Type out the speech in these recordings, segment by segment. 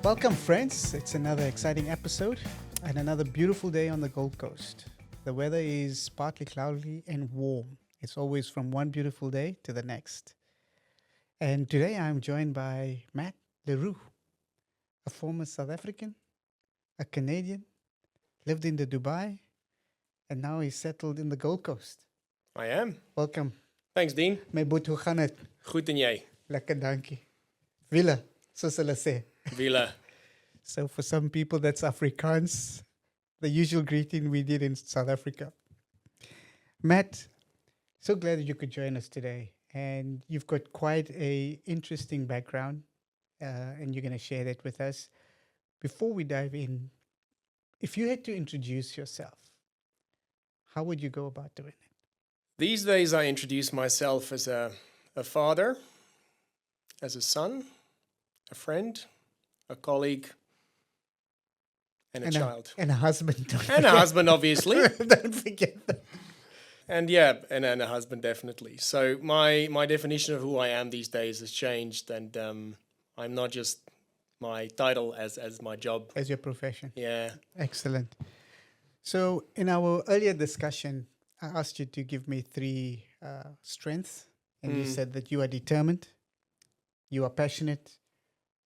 Welcome, friends. It's another exciting episode and another beautiful day on the Gold Coast. The weather is partly cloudy and warm. It's always from one beautiful day to the next. And today I'm joined by Matt Roux, a former South African, a Canadian, lived in the Dubai, and now he's settled in the Gold Coast. I am. Welcome. Thanks, Dean. My boet, hoe gaan het? Goed en jy? Lekker, dankie. Wille, soos hulle sê. Wiele. So for some people, that's Afrikaans, the usual greeting we did in South Africa. Matt, so glad that you could join us today. And you've got quite a interesting background, and you're going to share that with us. Before we dive in, if you had to introduce yourself, how would you go about doing it? These days I introduce myself as a father, as a son, a friend, a colleague, and a child. And a husband. And a husband, obviously. Don't forget that. And yeah, and a husband, definitely. So my definition of who I am these days has changed, and I'm not just my title as my job. As your profession. Yeah. Excellent. So in our earlier discussion, I asked you to give me three strengths, and you said that you are determined, you are passionate,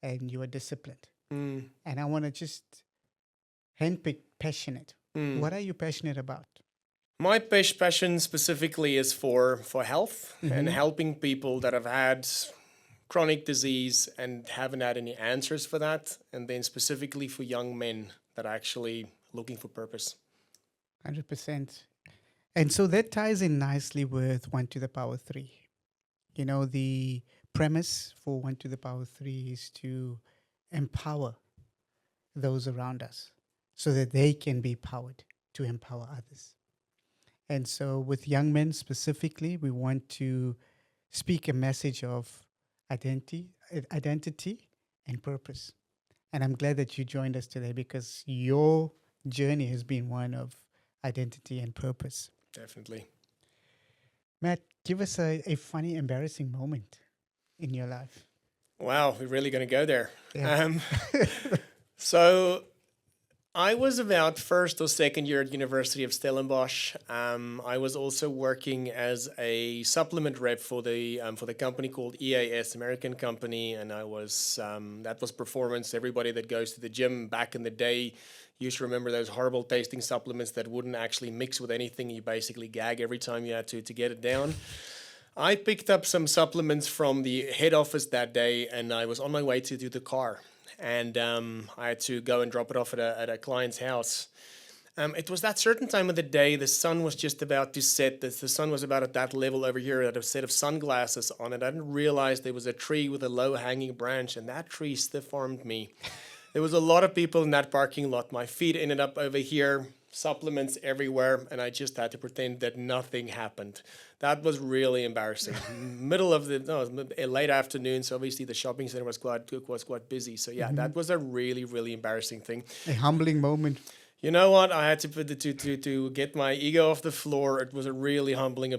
and you are disciplined. And I want to just handpick passionate. What are you passionate about? My passion specifically is for health and helping people that have had chronic disease and haven't had any answers for that, and then specifically for young men that are actually looking for purpose. 100%. And so that ties in nicely with 1 to the power 3. You know, the premise for 1 to the power 3 is to empower those around us so that they can be powered to empower others. And so with young men specifically, we want to speak a message of identity and purpose. And I'm glad that you joined us today because your journey has been one of identity and purpose. Definitely. Matt, give us a funny, embarrassing moment in your life. Wow, we're really going to go there. Yeah. So I was about first or second year at University of Stellenbosch. I was also working as a supplement rep for the company called EAS, American company, and I was that was performance. Everybody that goes to the gym back in the day used to remember those horrible tasting supplements that wouldn't actually mix with anything. You basically gag every time you had to get it down. I picked up some supplements from the head office that day, and I was on my way to do the car. And I had to go and drop it off at a client's house. It was that certain time of the day, the sun was just about to set. The sun was about at that level over here. I had a set of sunglasses on it. I didn't realize there was a tree with a low-hanging branch, and that tree stiff-armed me. There was a lot of people in that parking lot. My feet ended up over here, supplements everywhere, and I just had to pretend that nothing happened. That was really embarrassing. Middle of late afternoon, so obviously the shopping center was quite busy. So yeah, that was a really, really embarrassing thing. A humbling moment. You know what? I had to put to get my ego off the floor. It was a really humbling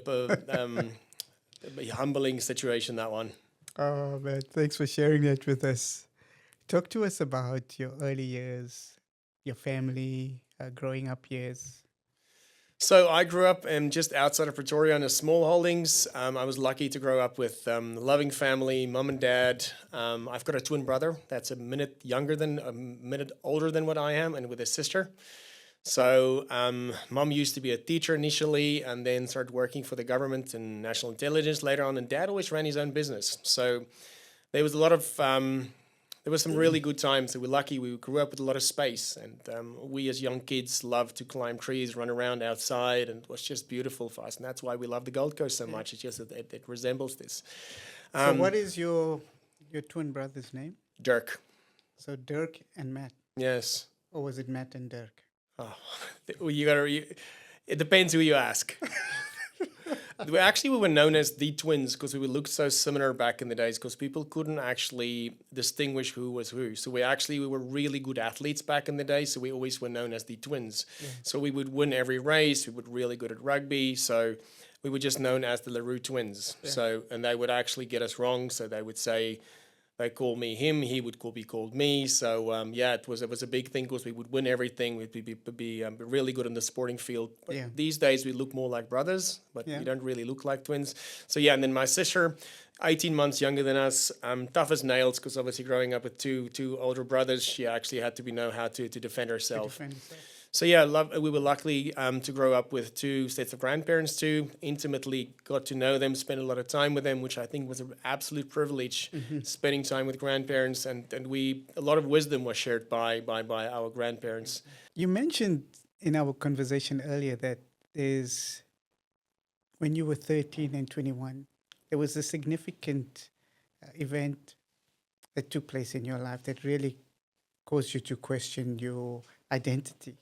humbling situation, that one. Oh man, thanks for sharing that with us. Talk to us about your early years, your family, growing up years. So I grew up just outside of Pretoria in a small holdings. I was lucky to grow up with a loving family, mum and dad. I've got a twin brother that's a minute older than what I am, and with a sister. So mum used to be a teacher initially, and then started working for the government and national intelligence later on. And dad always ran his own business. So there was a lot of there was some really good times. So we're lucky. We grew up with a lot of space, and we as young kids loved to climb trees, run around outside, and it was just beautiful for us. And that's why we love the Gold Coast so much. It's just that it resembles this. So what is your twin brother's name? Dirk. So Dirk and Matt. Yes. Or was it Matt and Dirk? Oh, it depends who you ask. We were known as the twins because we looked so similar back in the days because people couldn't actually distinguish who was who. So we were really good athletes back in the day, so we always were known as the twins. Yeah. So we would win every race. We were really good at rugby. So we were just known as the Roux twins. Yeah. So, and they would actually get us wrong. So they would say They call me him. He would be called me. So yeah, it was a big thing because we would win everything. We'd be really good in the sporting field. But Yeah. these days we look more like brothers, but Yeah. we don't really look like twins. So yeah, and then my sister, 18 months younger than us, tough as nails because obviously growing up with two older brothers, she actually had to know how to defend herself. Defend yourself. So yeah, we were lucky to grow up with two sets of grandparents too. Intimately got to know them, spent a lot of time with them, which I think was an absolute privilege. Spending time with grandparents, and a lot of wisdom was shared by our grandparents. You mentioned in our conversation earlier that there's when you were 13 and 21, there was a significant event that took place in your life that really caused you to question your identity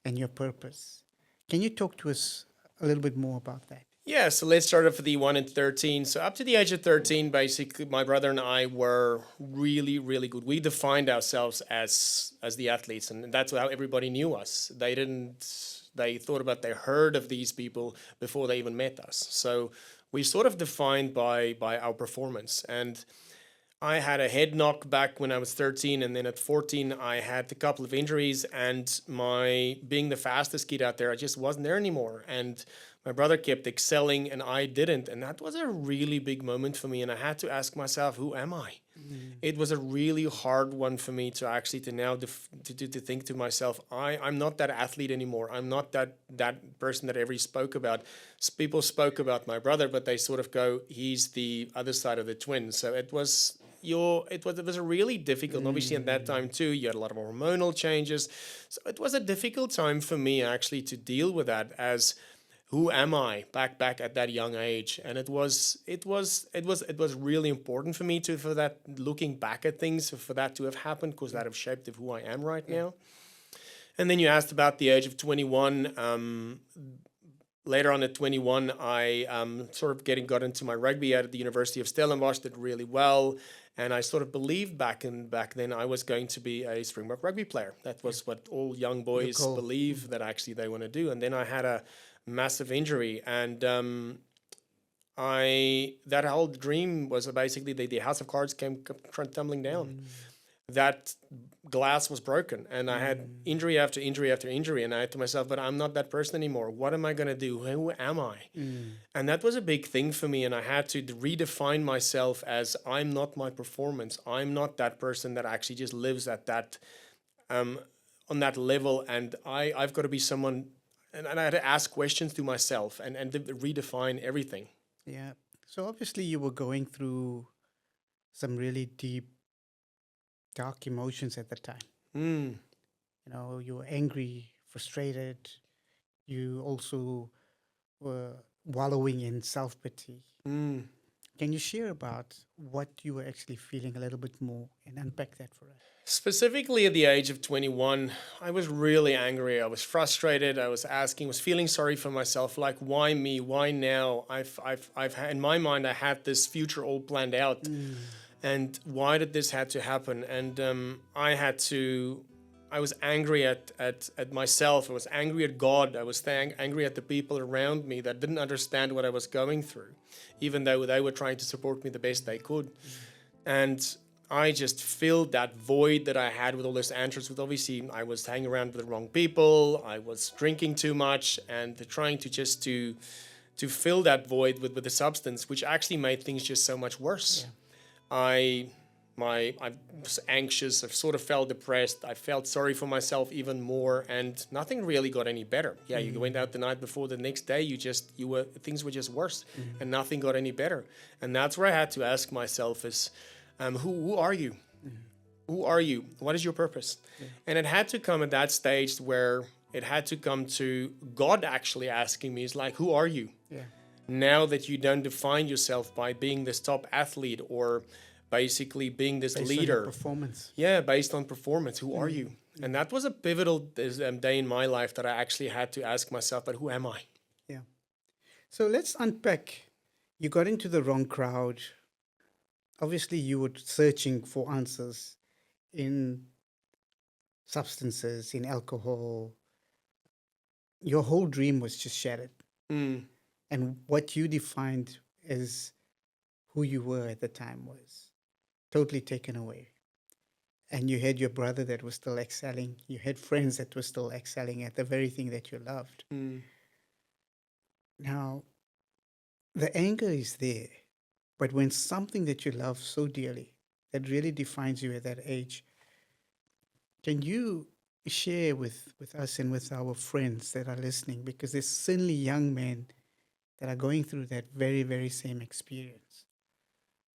and your purpose. Can you talk to us a little bit more about that? Yeah, so let's start off with the 1 and 13. So up to the age of 13, basically, my brother and I were really, really good. We defined ourselves as the athletes, and that's how everybody knew us. They thought about, they heard of these people before they even met us. So we sort of defined by our performance. And I had a head knock back when I was 13, and then at 14 I had a couple of injuries, and my being the fastest kid out there, I just wasn't there anymore. And my brother kept excelling and I didn't, and that was a really big moment for me, and I had to ask myself, who am I? It was a really hard one for me to actually to think to myself, I'm not that athlete anymore. I'm not that person that everybody spoke about. People spoke about my brother, but they sort of go, he's the other side of the twin. So it was a really difficult, and obviously at that time too, you had a lot of hormonal changes. So it was a difficult time for me actually to deal with that as who am I back at that young age. And it was really important for me for that, looking back at things, for that to have happened, because that have shaped who I am right now. And then you asked about the age of 21. Later on at 21, I sort of got into my rugby at the University of Stellenbosch, did really well. And I sort of believed back then I was going to be a Springbok rugby player. That was what all young boys believe that actually they want to do. And then I had a massive injury, and that whole dream was basically the house of cards came tumbling down. That glass was broken, and I had injury after injury after injury, and I had to myself, but I'm not that person anymore. What am I going to do? Who am I? And that was a big thing for me, and I had to redefine myself as I'm not my performance. I'm not that person that actually just lives at that on that level, and I've got to be someone, and I had to ask questions to myself and redefine everything. Yeah. So obviously you were going through some really deep, dark emotions at the time. You know, you were angry, frustrated. You also were wallowing in self-pity. Can you share about what you were actually feeling a little bit more and unpack that for us? Specifically at the age of 21, I was really angry. I was frustrated. I was feeling sorry for myself. Like, why me? Why now? In my mind, I had this future all planned out. And why did this have to happen? And I was angry at myself. I was angry at God. I was angry at the people around me that didn't understand what I was going through, even though they were trying to support me the best they could. And I just filled that void that I had with all those answers. With obviously, I was hanging around with the wrong people. I was drinking too much and trying to fill that void with the substance, which actually made things just so much worse. I was anxious. I sort of felt depressed. I felt sorry for myself even more, and nothing really got any better. Yeah, you went out the night before. The next day, things were just worse, and nothing got any better. And that's where I had to ask myself: who are you? Who are you? What is your purpose? And it had to come at that stage where it had to come to God actually asking me, "Is like, who are you?" Now that you don't define yourself by being this top athlete or basically being this Based leader. on your performance. Yeah, based on performance. Who are you? And that was a pivotal day in my life that I actually had to ask myself, but who am I? Yeah. So let's unpack. You got into the wrong crowd. Obviously, you were searching for answers in substances, in alcohol. Your whole dream was just shattered. And what you defined as who you were at the time was totally taken away. And you had your brother that was still excelling. You had friends that were still excelling at the very thing that you loved. Now, the anger is there. But when something that you love so dearly, that really defines you at that age, can you share with us and with our friends that are listening? Because there's certainly young men that are going through that very, very same experience.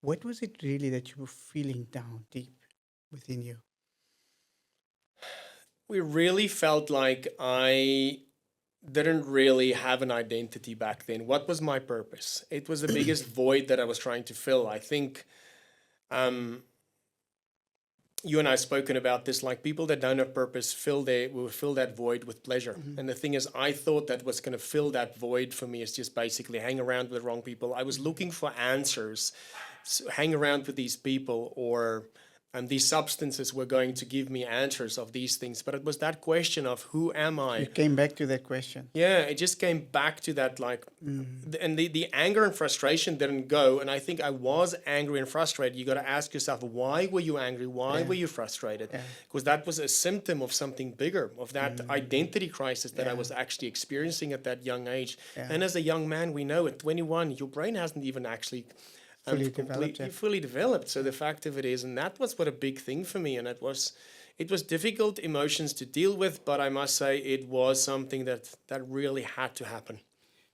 What was it really that you were feeling down deep within you? We really felt like I didn't really have an identity back then. What was my purpose? It was the biggest void that I was trying to fill. I think you and I have spoken about this, like people that don't have purpose will fill that void with pleasure. And the thing is, I thought that what's going to fill that void for me is just basically hang around with the wrong people. I was looking for answers, hang around with these people, or these substances were going to give me answers of these things. But it was that question of who am I? You came back to that question. Yeah, it just came back to that, like, and the anger and frustration didn't go. And I think I was angry and frustrated. You got to ask yourself, why were you angry? Why were you frustrated? Because that was a symptom of something bigger, of that identity crisis that I was actually experiencing at that young age. And as a young man, we know at 21, your brain hasn't even actually fully developed. So the fact of it is, and that was what a big thing for me. And it was difficult emotions to deal with, but I must say it was something that really had to happen.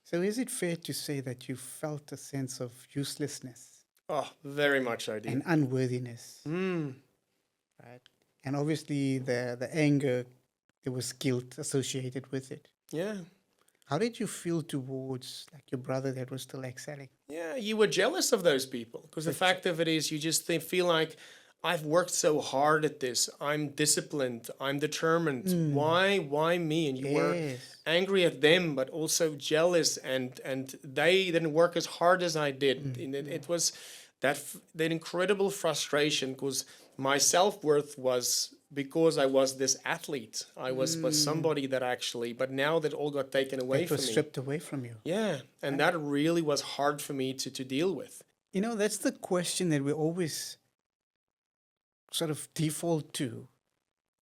So is it fair to say that you felt a sense of uselessness? Oh, very much I did. And unworthiness. Right? And obviously the anger, there was guilt associated with it. Yeah. How did you feel towards like your brother that was still excelling? Yeah, you were jealous of those people, because the fact of it is, you just feel like, I've worked so hard at this. I'm disciplined. I'm determined. Why me? And you were angry at them, but also jealous, and they didn't work as hard as I did. And it was that incredible frustration, because my self-worth was because I was this athlete. I was somebody that actually, but now that all got taken away from me. It was stripped away from you. Yeah, and that really was hard for me to deal with. You know, that's the question that we always sort of default to,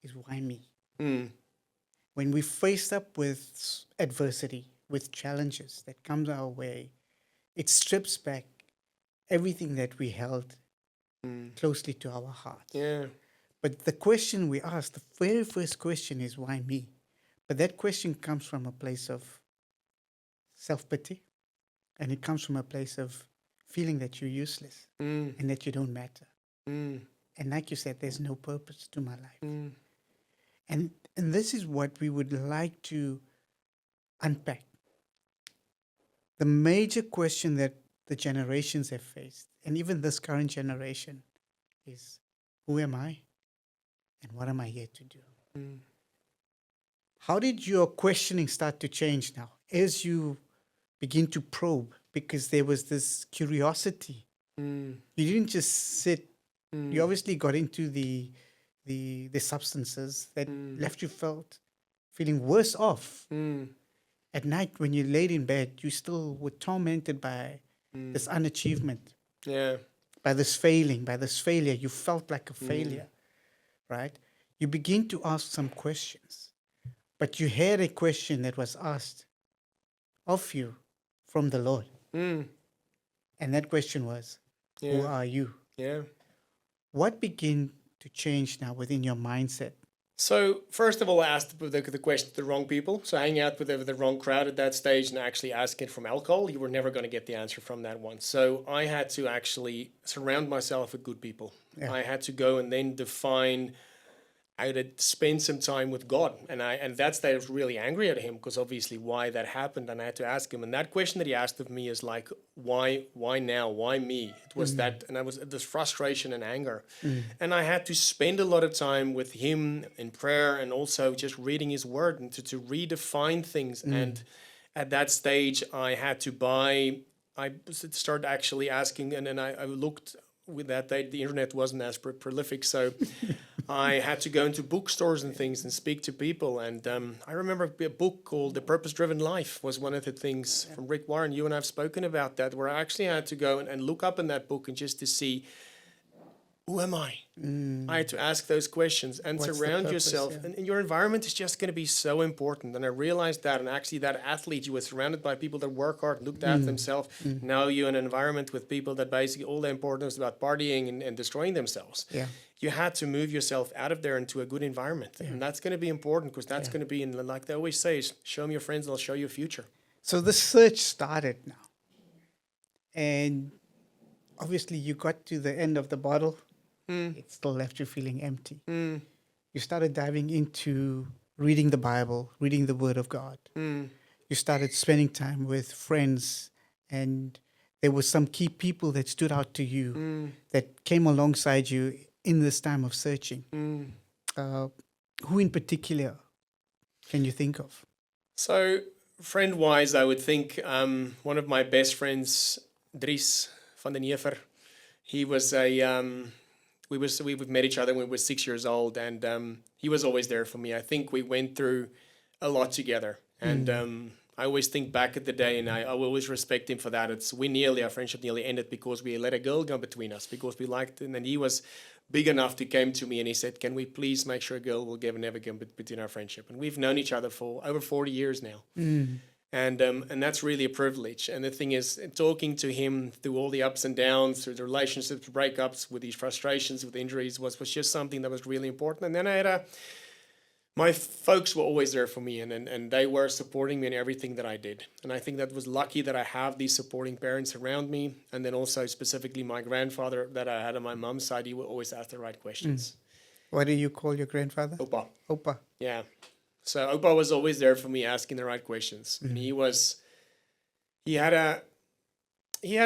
is why me? When we faced up with adversity, with challenges that comes our way, it strips back everything that we held closely to our hearts. Yeah. But the question we ask, the very first question is, why me? But that question comes from a place of self-pity, and it comes from a place of feeling that you're useless and that you don't matter. And like you said, there's no purpose to my life. And this is what we would like to unpack. The major question that the generations have faced, and even this current generation, is, who am I? And what am I here to do? How did your questioning start to change now as you begin to probe? Because there was this curiosity. You didn't just sit. You obviously got into the substances that left you feeling worse off. At night, when you laid in bed, you still were tormented by this unachievement. Yeah. By this failure. You felt like a failure. Right? You begin to ask some questions, but you had a question that was asked of you from the Lord. And that question was, who are you? Yeah. What began to change now within your mindset? So first of all, I asked the question to the wrong people. So hanging out with the wrong crowd at that stage and actually asking from alcohol, you were never going to get the answer from that one. So I had to actually surround myself with good people. Yeah. I had to go and then define, I had to spend some time with God. And that's that I was really angry at him, because obviously why that happened. And I had to ask him. And that question that he asked of me is like, why now? Why me? It was that, and I was this frustration and anger. And I had to spend a lot of time with him in prayer, and also just reading his word, and to redefine things. And at that stage, I had to I started actually asking, and then I looked. With that, the internet wasn't as prolific, so I had to go into bookstores and things and speak to people. And I remember a book called The Purpose-Driven Life was one of the things from Rick Warren. You and I have spoken about that, where I actually had to go and look up in that book and just to see, who am I? I had to ask those questions and What's the surround purpose? yourself. Yeah. And your environment is just going to be so important. And I realized that. And actually, that athlete, you were surrounded by people that work hard, looked after themselves. Now you're in an environment with people that basically all their importance is about partying and destroying themselves. Yeah. You had to move yourself out of there into a good environment. And that's going to be important because that's going to be, like they always say, is show me your friends, they'll show you a future. So the search started now. And obviously you got to the end of the bottle. It still left you feeling empty. You started diving into reading the Bible, reading the Word of God. You started spending time with friends, and there were some key people that stood out to you that came alongside you in this time of searching. Who in particular can you think of? So, friend-wise, I would think one of my best friends, Dries van den Heever, he was we've met each other when we were 6 years old, and he was always there for me. I think we went through a lot together, and I always think back at the day, and I will always respect him for that. Our friendship nearly ended because we let a girl go between us because we liked him, and he was big enough to came to me and he said, "Can we please make sure a girl will never come between our friendship?" And we've known each other for over 40 years now. And that's really a privilege. And the thing is, talking to him through all the ups and downs, through the relationships, breakups, with these frustrations, with injuries, was just something that was really important. And then I had my folks were always there for me, and they were supporting me in everything that I did. And I think that was lucky that I have these supporting parents around me. And then also specifically my grandfather that I had on my mom's side, he would always ask the right questions. What do you call your grandfather? Opa. Opa. Yeah. So Opa was always there for me, asking the right questions. And he had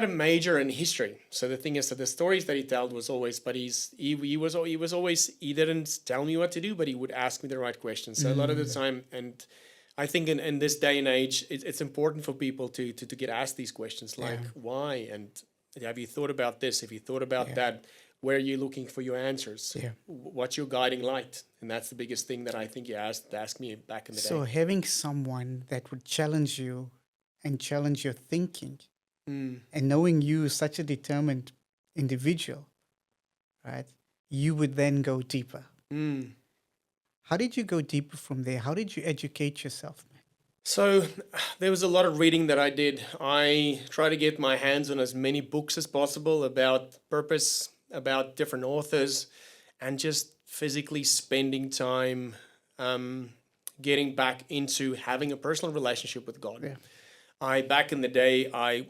a major in history. So the thing is that the stories that he told was always, but he was always, he didn't tell me what to do, but he would ask me the right questions. So a lot of the time, and I think in this day and age, it's important for people to get asked these questions like why, and have you thought about this? Have you thought about that? Where are you looking for your answers? What's your guiding light? And that's the biggest thing that I think you asked me back in the day. So having someone that would challenge you and challenge your thinking, and knowing you such a determined individual, right? You would then go deeper. How did you go deeper from there? How did you educate yourself, man? So there was a lot of reading that I did. I try to get my hands on as many books as possible about purpose, about different authors, and just physically spending time getting back into having a personal relationship with God. Back in the day, I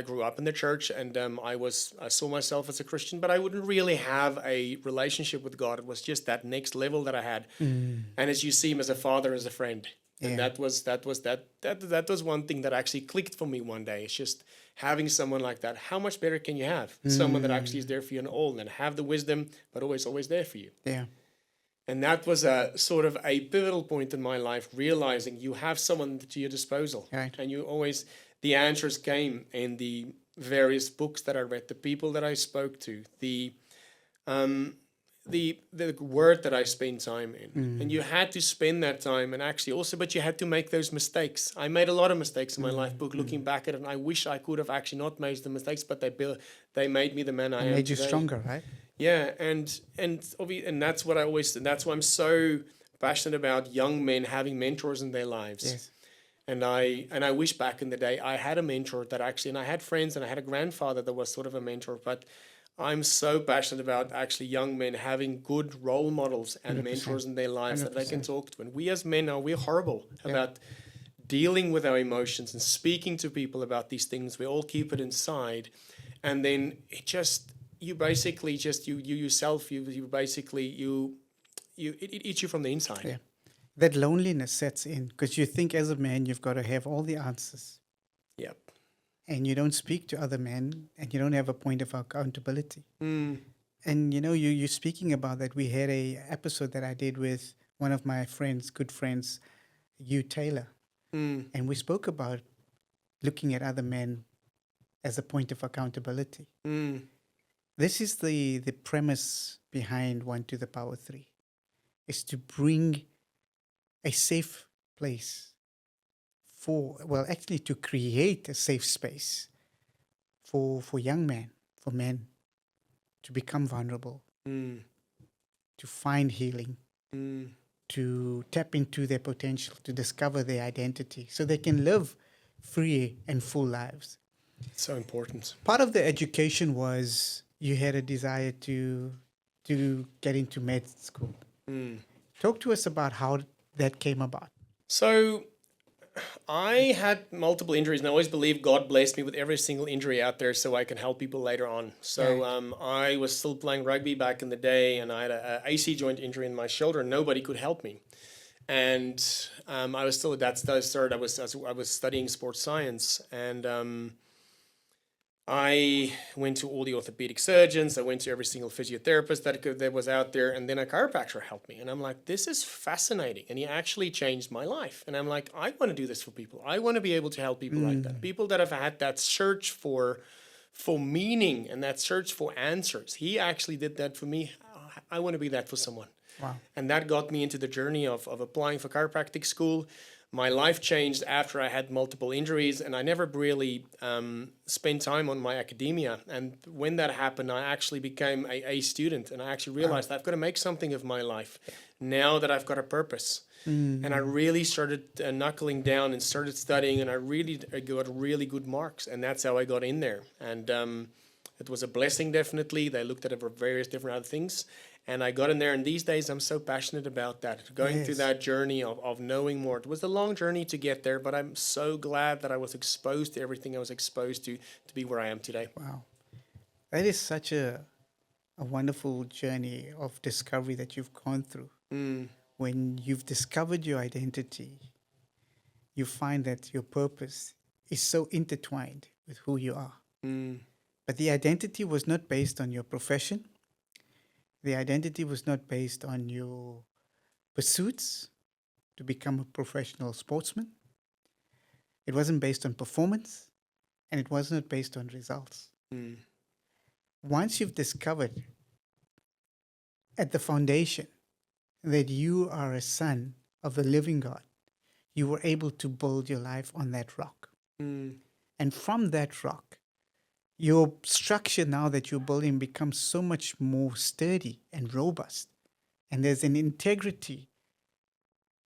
grew up in the church, and I saw myself as a Christian, but I wouldn't really have a relationship with God. It was just that next level that I had, and as you see him as a father, as a friend, and that was one thing that actually clicked for me one day. It's just having someone like that. How much better can you have someone that actually is there for you in all, and have the wisdom, but always there for you. And that was a sort of a pivotal point in my life, realizing you have someone to your disposal. And the answers came in the various books that I read, the people that I spoke to, the word that I spent time in. And you had to spend that time, and actually also, but you had to make those mistakes. I made a lot of mistakes in my life book, looking back at it, and I wish I could have actually not made the mistakes, but they made me the man I am made you today. stronger, right? Yeah, and that's what that's why I'm so passionate about young men having mentors in their lives. And I wish back in the day I had a mentor that actually, and I had friends, and I had a grandfather that was sort of a mentor, but I'm so passionate about actually young men having good role models and 100%. Mentors in their lives 100%. That they can talk to. And we as men we're horrible about dealing with our emotions and speaking to people about these things. We all keep it inside, and then it just it eats you from the inside. That loneliness sets in because you think as a man you've got to have all the answers. And you don't speak to other men, and you don't have a point of accountability. And you're speaking about that. We had a episode that I did with one of my friends, good friends, Hugh Taylor, and we spoke about looking at other men as a point of accountability. This is the premise behind 1 to the power 3, is to bring a safe place to create a safe space for young men, for men to become vulnerable, Mm. to find healing, Mm. to tap into their potential, to discover their identity so they can live free and full lives. It's so important. Part of the education was you had a desire to get into med school. Mm. Talk to us about how that came about. So I had multiple injuries, and I always believe God blessed me with every single injury out there so I can help people later on. So Right. I was still playing rugby back in the day, and I had a AC joint injury in my shoulder, and nobody could help me. And I was still at that start. I was studying sports science, and I went to all the orthopedic surgeons. I went to every single physiotherapist that was out there, and then a chiropractor helped me. And I'm like, this is fascinating. And he actually changed my life. And I'm like, I want to do this for people. I want to be able to help people like that. People that have had that search for meaning and that search for answers. He actually did that for me. I want to be that for someone. Wow. And that got me into the journey of applying for chiropractic school. My life changed after I had multiple injuries, and I never really spent time on my academia. And when that happened, I actually became a student, and I actually realized I've got to make something of my life now that I've got a purpose. And I really started knuckling down and started studying, and I got really good marks, and that's how I got in there. And it was a blessing, definitely. They looked at various different other things, and I got in there. And these days, I'm so passionate about that, going through Yes. that journey of knowing more. It was a long journey to get there, but I'm so glad that I was exposed to everything I was exposed to be where I am today. Wow. That is such a wonderful journey of discovery that you've gone through. Mm. When you've discovered your identity, you find that your purpose is so intertwined with who you are. Mm. But the identity was not based on your profession. The identity was not based on your pursuits to become a professional sportsman. It wasn't based on performance, and it was not based on results. Mm. Once you've discovered at the foundation that you are a son of the living God, you were able to build your life on that rock. Mm. And from that rock, your structure now that you're building becomes so much more sturdy and robust. And there's an integrity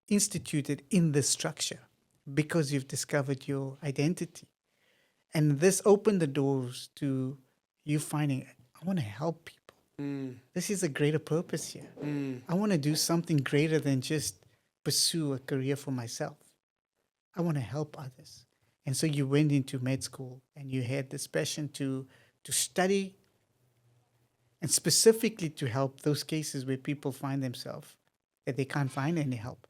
instituted in the structure because you've discovered your identity. And this opened the doors to you finding, I want to help people. Mm. This is a greater purpose here. Mm. I want to do something greater than just pursue a career for myself. I want to help others. And so you went into med school and you had this passion to study and specifically to help those cases where people find themselves that they can't find any help.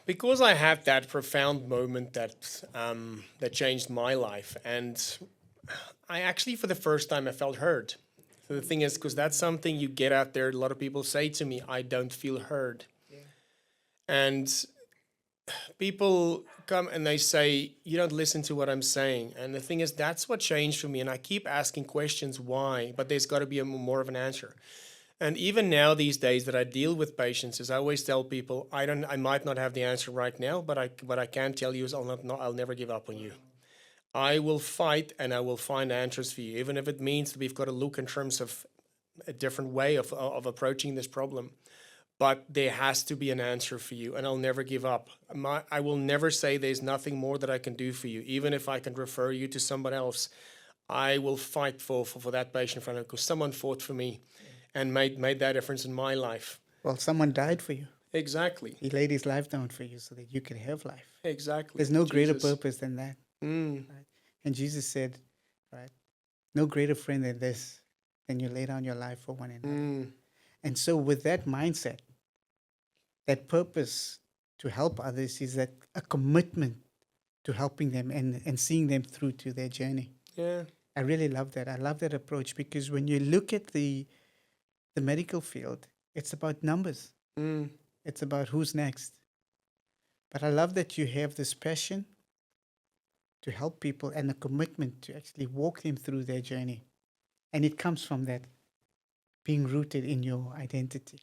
Because I had that profound moment that changed my life, and I actually, for the first time, I felt heard. So the thing is, because that's something you get out there. A lot of people say to me, "I don't feel heard," and people come and they say, "You don't listen to what I'm saying." And the thing is, that's what changed for me. And I keep asking questions, why? But there's got to be more of an answer. And even now, these days that I deal with patients, is I always tell people, I might not have the answer right now, but what I can tell you is I'll never give up on you. I will fight and I will find answers for you, even if it means that we've got to look in terms of a different way of approaching this problem. But there has to be an answer for you, and I'll never give up. I will never say there's nothing more that I can do for you, even if I can refer you to someone else. I will fight for that patient friend because someone fought for me and made that difference in my life. Well, someone died for you. Exactly. He laid his life down for you so that you could have life. Exactly. There's no greater Jesus. purpose than that. Mm. Right? And Jesus said, right, no greater friend than this, than you lay down your life for one another. Mm. And so with that mindset, that purpose to help others is that a commitment to helping them and seeing them through to their journey. Yeah. I really love that. I love that approach because when you look at the medical field, it's about numbers. Mm. It's about who's next. But I love that you have this passion to help people and a commitment to actually walk them through their journey. And it comes from that being rooted in your identity.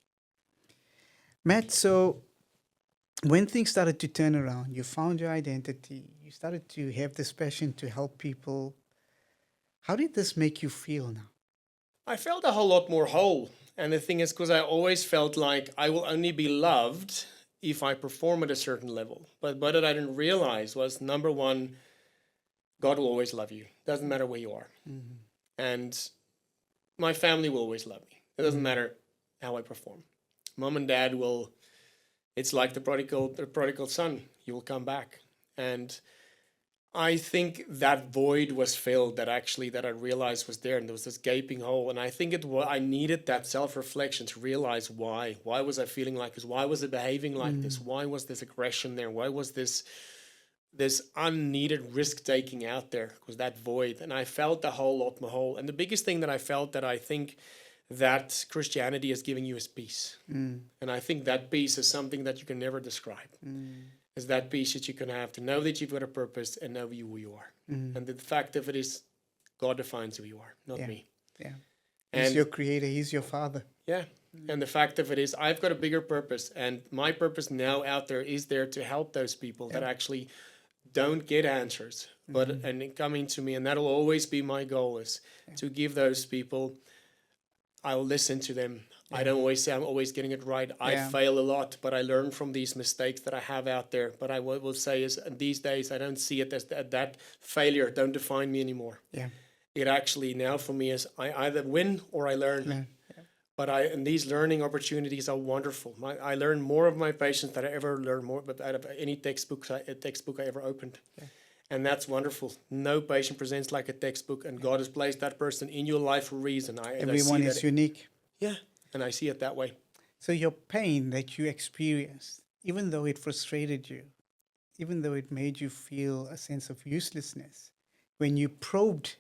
Matt, so when things started to turn around, you found your identity, you started to have this passion to help people. How did this make you feel now? I felt a whole lot more whole. And the thing is, because I always felt like I will only be loved if I perform at a certain level. But what I didn't realize was, number one, God will always love you. Doesn't matter where you are. Mm-hmm. And my family will always love me. It doesn't matter how I perform. Mom and dad will, it's like the prodigal son. You will come back. And I think that void was filled that I realized was there, and there was this gaping hole. And I think I needed that self-reflection to realize why. Why was I feeling like this? Why was it behaving like this? Why was this aggression there? Why was this unneeded risk taking out there? Was that void? And I felt a whole lot more whole. And the biggest thing that I felt that I think that Christianity is giving you is peace. And I think that peace is something that you can never describe. Is that peace that you can have to know that you've got a purpose and know who you are. And the fact of it is, God defines who you are, not me. Yeah. He's your creator. He's your father. Yeah. And the fact of it is, I've got a bigger purpose. And my purpose now out there is there to help those people that actually don't get answers, but and coming to me. And that'll always be my goal, is to give those people, I'll listen to them. I don't always say I'm always getting it right. I fail a lot, but I learn from these mistakes that I have out there. But I will say is, these days, I don't see it as that failure don't define me anymore. Yeah. It actually now for me is, I either win or I learn. But and these learning opportunities are wonderful. I learn more of my patients than I ever learned more, but out of any textbook I ever opened. And that's wonderful. No patient presents like a textbook, and God has placed that person in your life for a reason. Everyone is unique. Yeah, and I see it that way. So your pain that you experienced, even though it frustrated you, even though it made you feel a sense of uselessness, when you probed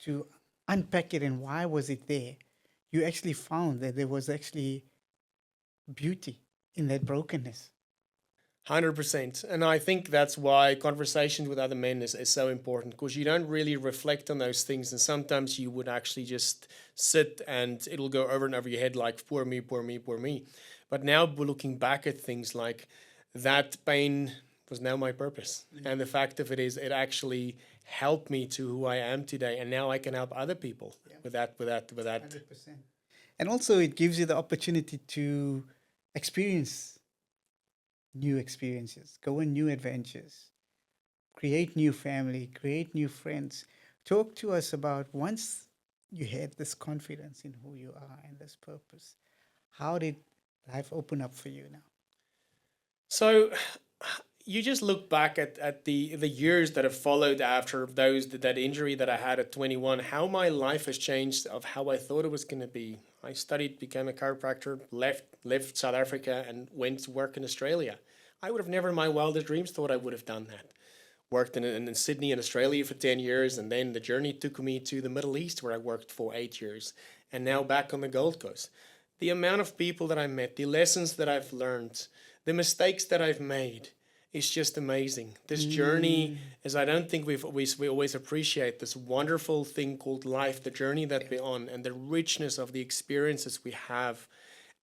to unpack it and why was it there, you actually found that there was actually beauty in that brokenness. 100%. And I think that's why conversations with other men is so important, because you don't really reflect on those things. And sometimes you would actually just sit and it'll go over and over your head like, poor me, poor me, poor me. But now we're looking back at things like, that pain was now my purpose. And the fact of it is, it actually helped me to who I am today. And now I can help other people with that. 100%. And also it gives you the opportunity to experience new experiences, go on new adventures, create new family, create new friends. Talk to us about, once you had this confidence in who you are and this purpose, how did life open up for you now? So you just look back at the years that have followed after that injury that I had at 21, how my life has changed of how I thought it was going to be. I studied, became a chiropractor, left South Africa and went to work in Australia. I would have never in my wildest dreams thought I would have done that. Worked in Sydney in Australia for 10 years, and then the journey took me to the Middle East, where I worked for 8 years, and now back on the Gold Coast. The amount of people that I met, the lessons that I've learned, the mistakes that I've made, it's just amazing. This journey is, I don't think we always appreciate this wonderful thing called life, the journey that we're on, and the richness of the experiences we have,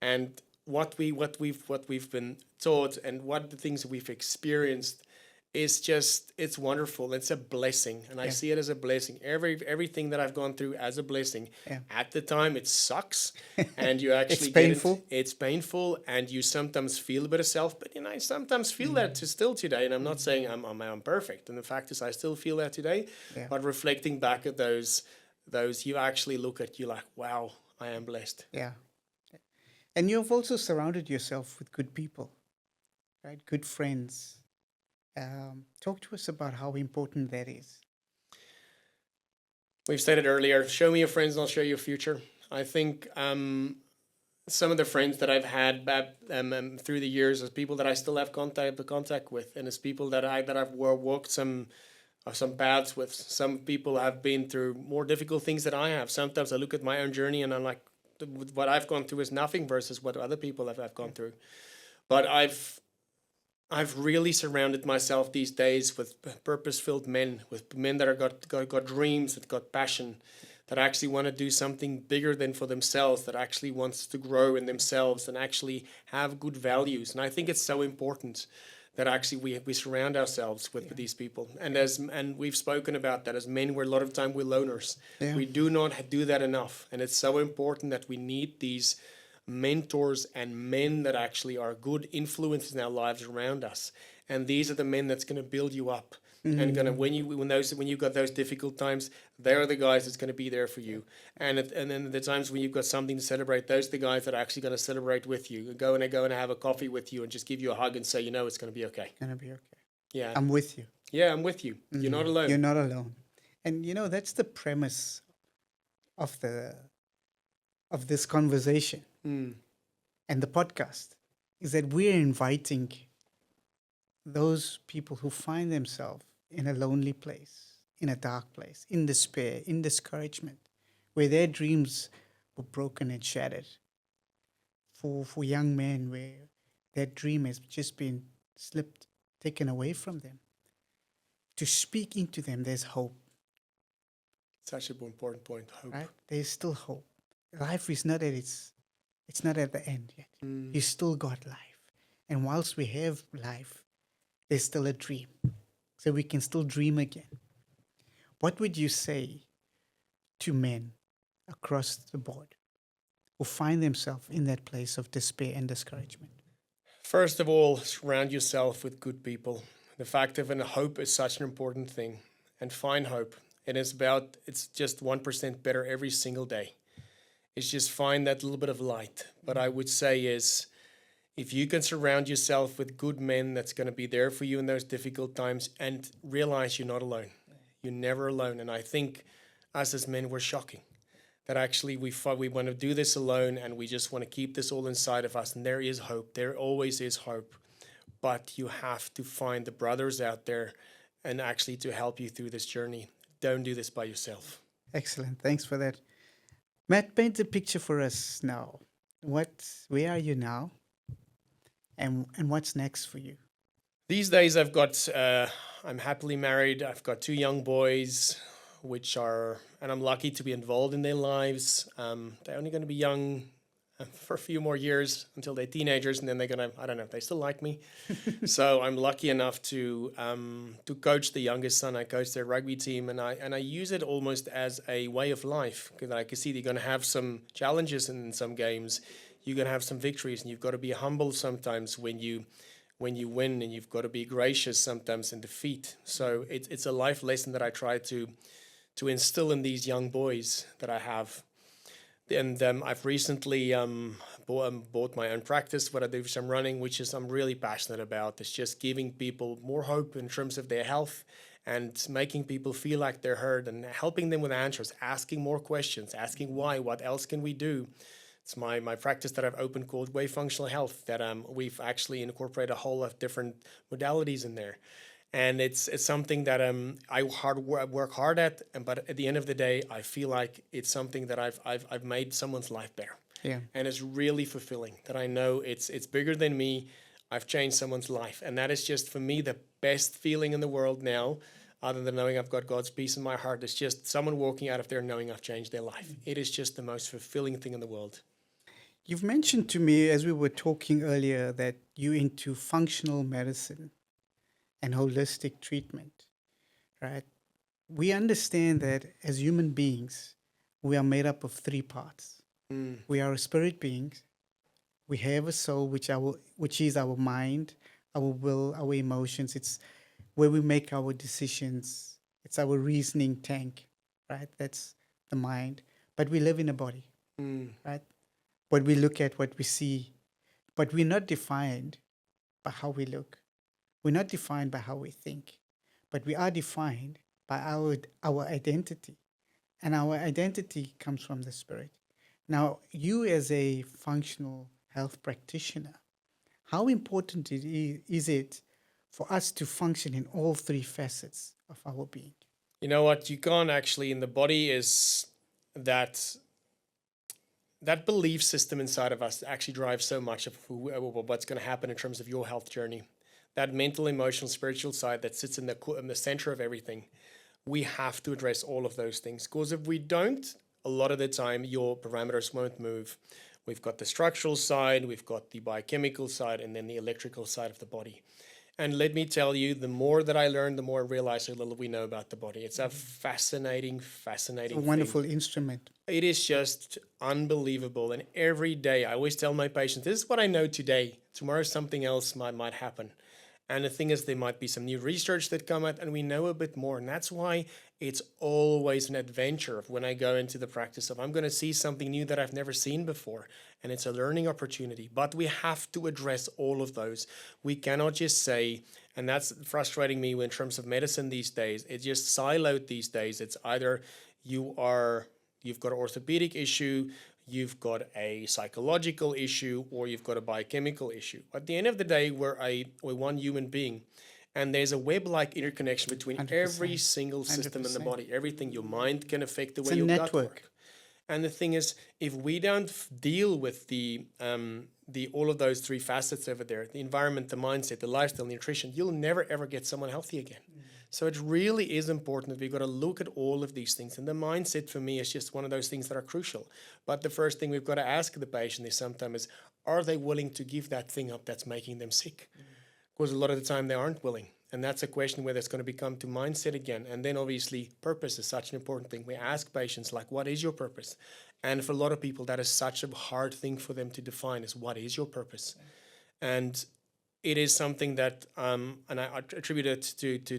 and what we've been taught, and what the things we've experienced. It's wonderful. It's a blessing, and I see it as a blessing. Everything that I've gone through as a blessing. At the time, it sucks, and you actually it's painful. It's painful, and you sometimes feel a bit of self. But I sometimes feel that still today. And I'm not saying I'm perfect. And the fact is, I still feel that today. But reflecting back at those you actually look at, you like, wow, I am blessed. Yeah, and you've also surrounded yourself with good people, right? Good friends. Talk to us about how important that is. We've said it earlier, show me your friends and I'll show you your future. I think some of the friends that I've had through the years is people that I still have contact with, and it's people that I've walked some paths with. Some people have been through more difficult things than I have. Sometimes I look at my own journey and I'm like, what I've gone through is nothing versus what other people have gone through. But I've really surrounded myself these days with purpose-filled men, with men that are got dreams, that got passion, that actually want to do something bigger than for themselves, that actually wants to grow in themselves and actually have good values. And I think it's so important that actually we surround ourselves with these people. And we've spoken about that as men, we're a lot of time we're loners. Yeah. We do not do that enough. And it's so important that we need these mentors and men that actually are good influences in our lives around us. And these are the men that's going to build you up. And gonna when you've got those difficult times, they're the guys that's going to be there for you. And then the times when you've got something to celebrate, those are the guys that are actually going to celebrate with you. Go and have a coffee with you and just give you a hug and say, it's going to be okay. Gonna be okay. Yeah, I'm with you. yeah, I'm with you. You're not alone. You're not alone. And that's the premise of this conversation and the podcast, is that we're inviting those people who find themselves in a lonely place, in a dark place, in despair, in discouragement, where their dreams were broken and shattered. For young men, where their dream has just been taken away from them. To speak into them, there's hope. Such an important point. Hope. Right? There's still hope. Life is not it's not at the end yet. You still got life. And whilst we have life, there's still a dream. So we can still dream again. What would you say to men across the board who find themselves in that place of despair and discouragement? First of all, surround yourself with good people. The fact of hope is such an important thing. And find hope. It's just 1% better every single day. It's just find that little bit of light. But I would say is, if you can surround yourself with good men that's going to be there for you in those difficult times, and realize you're not alone. You're never alone. And I think us as men, we're shocking. That actually we want to do this alone, and we just want to keep this all inside of us. And there is hope. There always is hope. But you have to find the brothers out there and actually to help you through this journey. Don't do this by yourself. Excellent. Thanks for that. Matt, paint a picture for us now. Where are you now? And what's next for you? These days I'm happily married. I've got 2 young boys, and I'm lucky to be involved in their lives. They're only going to be young for a few more years until they're teenagers, and then they're going to, I don't know if they still like me. So I'm lucky enough to coach the youngest son. I coach their rugby team, and I use it almost as a way of life, because I can see they're going to have some challenges in some games. You're going to have some victories, and you've got to be humble sometimes when you win, and you've got to be gracious sometimes in defeat. So it's a life lesson that I try to instill in these young boys that I have. And I've recently bought my own practice, what I do for some running, which is I'm really passionate about. It's just giving people more hope in terms of their health and making people feel like they're heard and helping them with answers, asking more questions, asking why, what else can we do. It's my practice that I've opened called Way Functional Health, that we've actually incorporated a whole lot of different modalities in there. And it's something that I work hard at, but at the end of the day, I feel like it's something that I've made someone's life better. Yeah. And it's really fulfilling that I know it's bigger than me. I've changed someone's life. And that is just, for me, the best feeling in the world now, other than knowing I've got God's peace in my heart. It's just someone walking out of there knowing I've changed their life. It is just the most fulfilling thing in the world. You've mentioned to me, as we were talking earlier, that you're into functional medicine and holistic treatment, right? We understand that as human beings, we are made up of 3 parts. We are a spirit beings. We have a soul, which is our mind, our will, our emotions. It's where we make our decisions. It's our reasoning tank, right? That's the mind. But we live in a body, right? What we look at, what we see, but we're not defined by how we look. We're not defined by how we think, but we are defined by our identity. And our identity comes from the spirit. Now, you as a functional health practitioner, how important is it for us to function in all 3 facets of our being? You know what? You can't actually, in the body is that belief system inside of us actually drives so much of what's going to happen in terms of your health journey. That mental, emotional, spiritual side that sits in the center of everything. We have to address all of those things, because if we don't, a lot of the time your parameters won't move. We've got the structural side, we've got the biochemical side, and then the electrical side of the body. And let me tell you, the more that I learn, the more I realize how little we know about the body. It's a fascinating, fascinating A thing. wonderful instrument. It is just unbelievable. And every day, I always tell my patients, this is what I know today. Tomorrow, something else might happen. And the thing is, there might be some new research that come out, and we know a bit more. And that's why it's always an adventure when I go into the practice of I'm going to see something new that I've never seen before. And it's a learning opportunity. But we have to address all of those. We cannot just say, and that's frustrating me in terms of medicine these days, it's just siloed these days. It's either you've got an orthopedic issue, you've got a psychological issue, or you've got a biochemical issue. At the end of the day, we're one human being. And there's a web-like interconnection between 100%. every single system in the 100%. body. Everything, your mind can affect the way a your gut network. works. And the thing is, if we don't deal with the all of those three facets over there, the environment, the mindset, the lifestyle, the nutrition, you'll never ever get someone healthy again. So it really is important that we've got to look at all of these things. And the mindset for me is just one of those things that are crucial. But the first thing we've got to ask the patient is sometimes, are they willing to give that thing up that's making them sick? Because a lot of the time they aren't willing. And that's a question where it's going to become to mindset again. And then obviously purpose is such an important thing. We ask patients like, what is your purpose? And for a lot of people, that is such a hard thing for them to define is what is your purpose? And it is something that, and I attribute it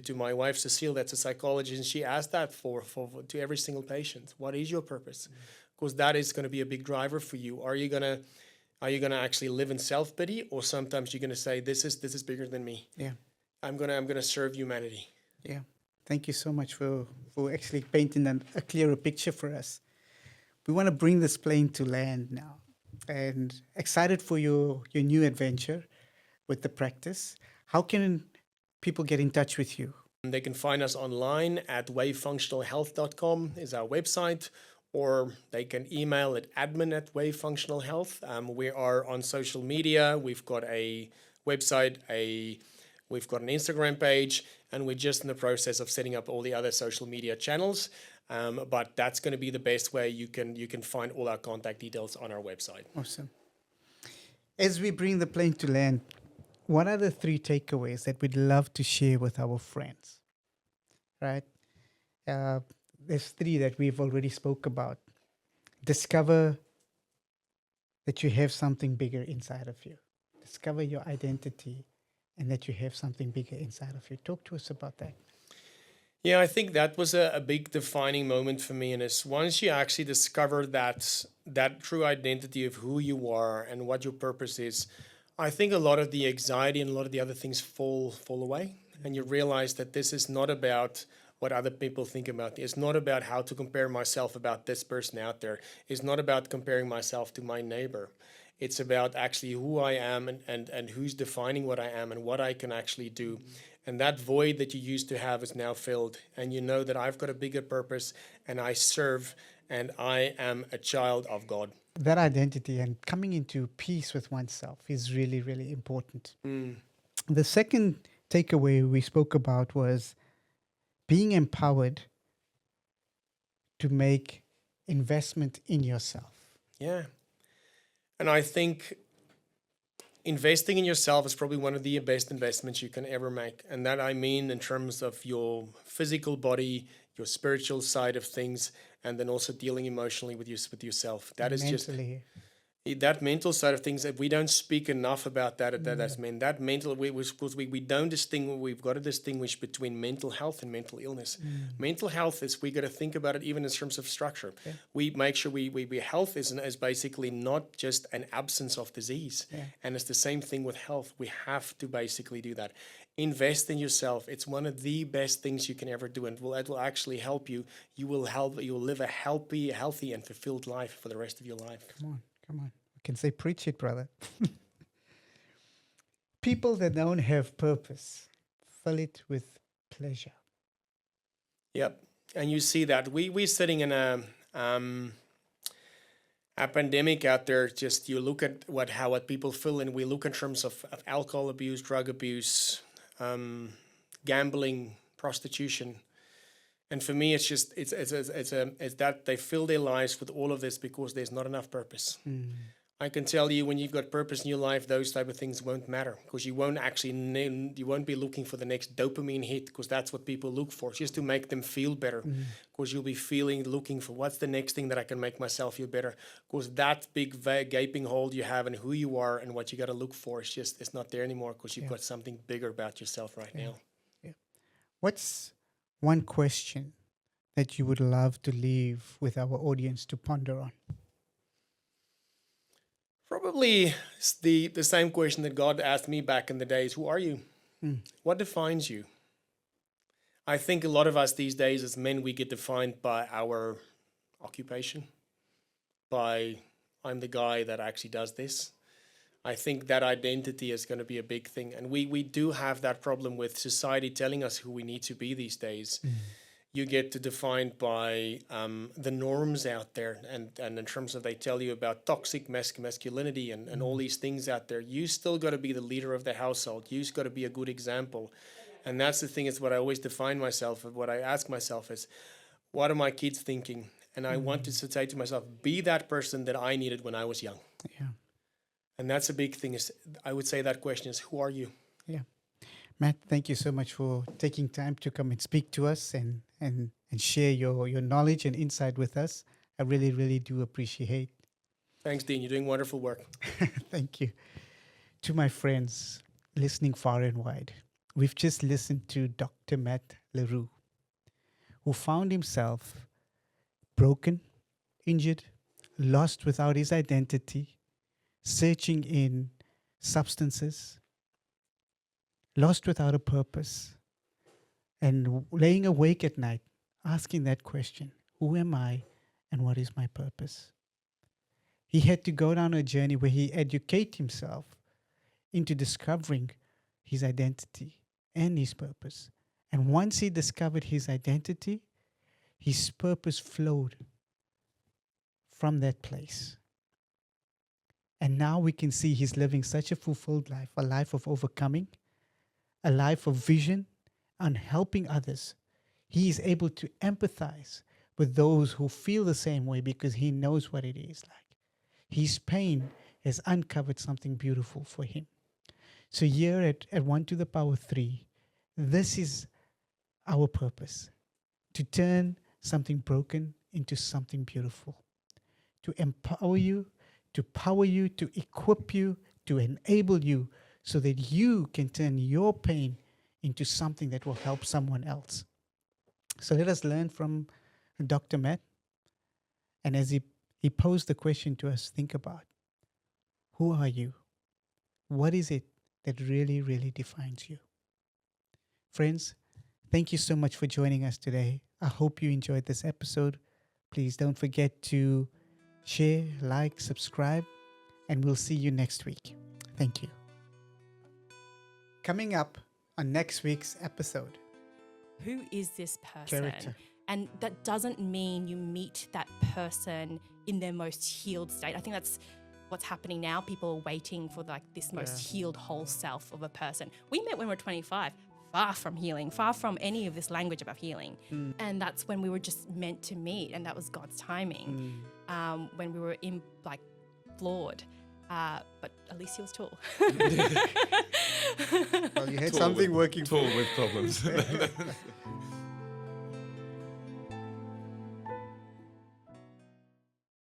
to my wife, Cecile, that's a psychologist, and she asked that to every single patient. What is your purpose? Because that is going to be a big driver for you. Are you gonna actually live in self-pity, or sometimes you're gonna say, this is bigger than me. Yeah. I'm gonna serve humanity. Yeah. Thank you so much for actually painting a clearer picture for us. We want to bring this plane to land now, and excited for your new adventure with the practice. How can people get in touch with you? They can find us online at wavefunctionalhealth.com is our website, or they can email at admin@wavefunctionalhealth. We are on social media. We've got a website, we've got an Instagram page, and we're just in the process of setting up all the other social media channels. But that's going to be the best way you can find all our contact details on our website. Awesome. As we bring the plane to land, what are the 3 takeaways that we'd love to share with our friends? Right? There's 3 that we've already spoke about. Discover that you have something bigger inside of you. Discover your identity and that you have something bigger inside of you. Talk to us about that. Yeah, I think that was a big defining moment for me. And it's once you actually discover that true identity of who you are and what your purpose is, I think a lot of the anxiety and a lot of the other things fall away. And you realize that this is not about what other people think about. It's not about how to compare myself about this person out there. It's not about comparing myself to my neighbor. It's about actually who I am and who's defining what I am and what I can actually do. And that void that you used to have is now filled. And you know that I've got a bigger purpose and I serve and I am a child of God. That identity and coming into peace with oneself is really, really important. The second takeaway we spoke about was being empowered to make investment in yourself. Yeah. And I think investing in yourself is probably one of the best investments you can ever make. And that I mean in terms of your physical body, your spiritual side of things, and then also dealing emotionally with yourself. That is Mentally. just that mental side of things. That we don't speak enough about that. That mental, we don't distinguish. We've got to distinguish between mental health and mental illness. Mental health is, we got to think about it even in terms of structure. Yeah. We make sure we health is basically not just an absence of disease. Yeah. And it's the same thing with health. We have to basically do that. Invest in yourself. It's one of the best things you can ever do, and it will actually help you. You will live a healthy, and fulfilled life for the rest of your life. Come on. I can say preach it, brother. People that don't have purpose, fill it with pleasure. Yep. And you see that. We're sitting in a pandemic out there. Just you look at what people feel, and we look in terms of alcohol abuse, drug abuse, gambling, prostitution. And for me, it's that they fill their lives with all of this because there's not enough purpose. I can tell you when you've got purpose in your life, those type of things won't matter because you won't actually you won't be looking for the next dopamine hit because that's what people look for, just to make them feel better. Because you'll be looking for what's the next thing that I can make myself feel better. Because that big gaping hole you have in who you are and what you got to look for is just it's not there anymore because you've got something bigger about yourself right now. Yeah. What's one question that you would love to leave with our audience to ponder on? Probably the same question that God asked me back in the days. Who are you? What defines you? I think a lot of us these days as men, we get defined by our occupation, by I'm the guy that actually does this. I think that identity is going to be a big thing. And we do have that problem with society telling us who we need to be these days. You get to defined by the norms out there. And in terms of they tell you about toxic masculinity and all these things out there, you still got to be the leader of the household. You got to be a good example. And that's the thing is what I always define myself, what I ask myself is, what are my kids thinking? And I want to say to myself, be that person that I needed when I was young. Yeah. And that's a big thing is, I would say that question is, who are you? Yeah. Matt, thank you so much for taking time to come and speak to us and share your knowledge and insight with us. I really, really do appreciate. Thanks, Dean. You're doing wonderful work. Thank you. To my friends listening far and wide, we've just listened to Dr. Matt Roux, who found himself broken, injured, lost without his identity, searching in substances, lost without a purpose, and laying awake at night, asking that question, who am I and what is my purpose? He had to go down a journey where he educated himself into discovering his identity and his purpose. And once he discovered his identity, his purpose flowed from that place. And now we can see he's living such a fulfilled life, a life of overcoming, a life of vision and helping others. He is able to empathize with those who feel the same way because he knows what it is like. His pain has uncovered something beautiful for him. So here at 1 to the power 3, this is our purpose, to turn something broken into something beautiful, to empower you, to power you, to equip you, to enable you so that you can turn your pain into something that will help someone else. So let us learn from Dr. Matt. And as he posed the question to us, think about, who are you? What is it that really, really defines you? Friends, thank you so much for joining us today. I hope you enjoyed this episode. Please don't forget to share, like, subscribe, and we'll see you next week. Thank you. Coming up on next week's episode. Who is this person? Character. And that doesn't mean you meet that person in their most healed state. I think that's what's happening now. People are waiting for like this most healed whole self of a person. We met when we were 25, far from healing, far from any of this language about healing. And that's when we were just meant to meet, and that was God's timing. When we were in like flawed. But at least he was tall. Well, you had something working Tall with problems.